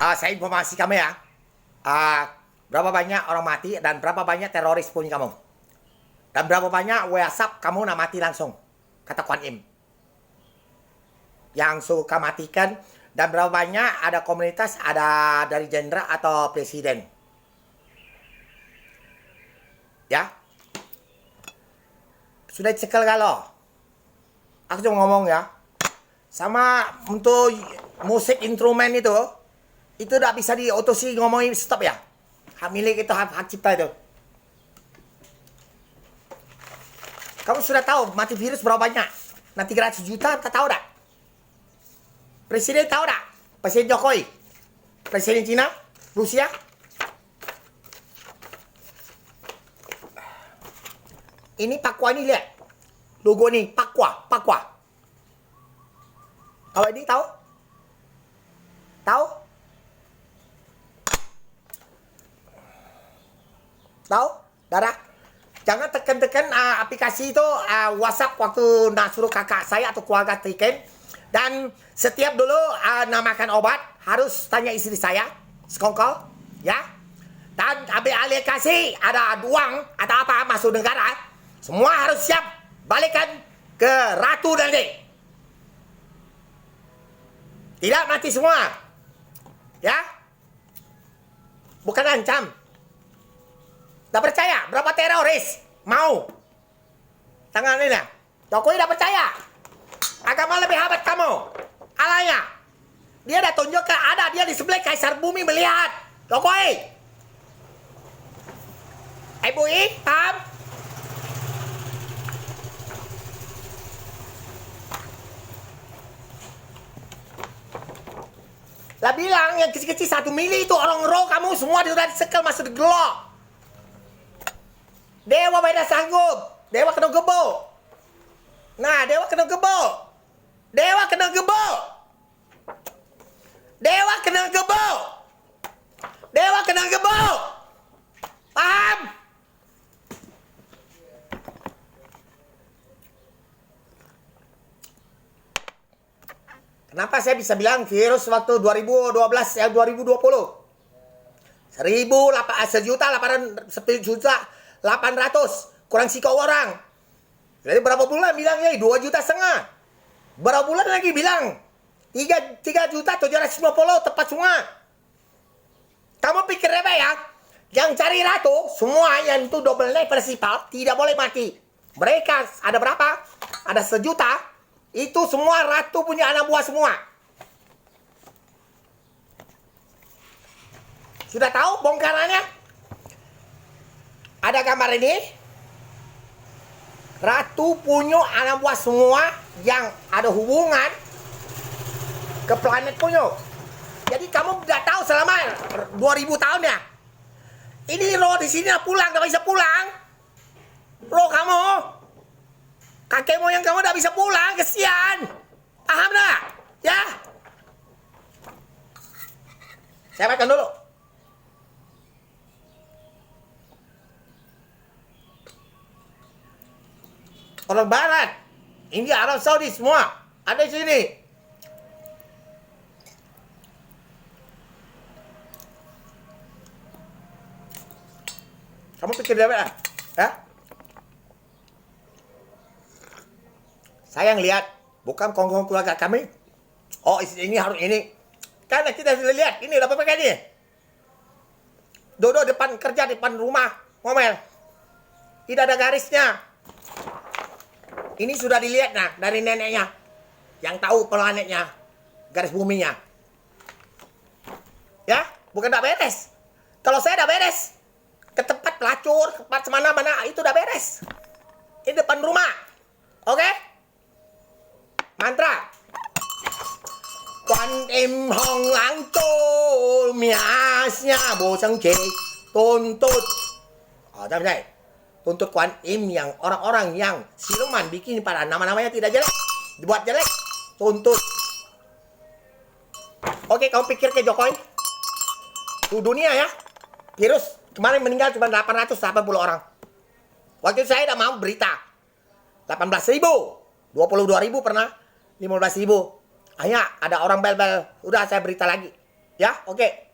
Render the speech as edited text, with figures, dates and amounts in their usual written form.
Saya informasi kamu ya. Ah, berapa banyak orang mati dan berapa banyak teroris punya kamu. Dan berapa banyak WhatsApp kamu nak mati langsung. Kata Kuan Im. Yang suka matikan. Dan berapa banyak ada komunitas, ada dari jenderal atau presiden. Ya. Sudah cekel kalau. Aku cuma ngomong ya. Sama untuk musik instrumen itu tidak bisa di otosi ngomongin stop ya. Hak milik itu, hak cipta itu. Kamu sudah tahu mati virus berapa banyak? Nah 300 juta, tak tahu tak? Presiden tahu tak? Presiden Jokowi? Presiden Cina? Rusia? Ini Papua ini lihat. Logo ini Papua, Papua. Kalau ini tahu? Tahu? Tahu? Darah? Jangan tekan-tekan aplikasi itu WhatsApp waktu nak suruh kakak saya atau keluarga tekan. Dan setiap dulu nak makan obat harus tanya istri saya sekongkol, ya. Dan ambil alih kasih ada uang atau apa masuk negara, semua harus siap balikan ke ratu nanti. Tidak mati semua, ya. Bukan ancam. Tak percaya berapa teroris mau tangan ini lah. Jokowi tak percaya. Agama lebih hebat kamu. Alanya. Dia dah tunjukkan ada dia di sebelah Kaisar Bumi melihat. Jokowi. Ibu I, paham? Lah bilang yang kecil-kecil 1 mili itu orang roh kamu semua sudah disekel masuk di gelok. Dewa beda sanggup. Dewa kena gebuk. Nah, dewa kena gebuk. Dewa kena gebuk. Dewa kena gebuk. Dewa kena gebuk. Paham? Kenapa saya bisa bilang virus waktu 2012 ya 2020? 1.800 kurang sikau orang. Jadi berapa bulan bilangnya 2,5 juta. Berapa bulan lagi bilang 3.750 tepat semua. Kamu pikir apa ya? Yang cari ratu semua yang itu double naik prinsipal tidak boleh mati. Mereka ada berapa? Ada 1 juta. Itu semua ratu punya anak buah semua. Sudah tahu bongkarannya? Ada gambar ini. Ratu punya anak buah semua yang ada hubungan ke planet punya. Jadi kamu tidak tahu selama 2000 tahun ya. Ini roh di sini pulang, tidak bisa pulang. Roh kamu, kakek moyang kamu tidak bisa pulang, kesian. Paham tak? Ya. Saya makan dulu. Orang Barat, India, Arab Saudi semua ada di sini. Kamu pikir dia apa? Ya? Saya yang lihat, bukan kongkong keluarga kami. Oh, ini harus ini. Karena kita sudah lihat, ini udah pakai ini. Dodo depan kerja depan rumah, ngomel. Tidak ada garisnya. Ini sudah dilihat nah dari neneknya. Yang tahu planetnya, garis buminya. Ya, bukan tak beres. Kalau saya dah beres. Ke tempat pelacur, ke tempat semana-mana, itu udah beres. Ini depan rumah. Oke? Mantra. Quan Im Hong Lang Tu Miasnya Bo Sang Che tuntut. Oh, tak tuntut Kuan Im yang orang-orang yang siluman bikin pada nama-namanya tidak jelek, dibuat jelek, tuntut. Oke, kamu pikir ke Jokowi? Tuh dunia ya, virus kemarin meninggal cuma 880 orang. Waktu itu saya udah mau berita 18.000, 22.000 pernah, 15.000. Hanya ada orang bel-bel, udah saya berita lagi. Ya, oke.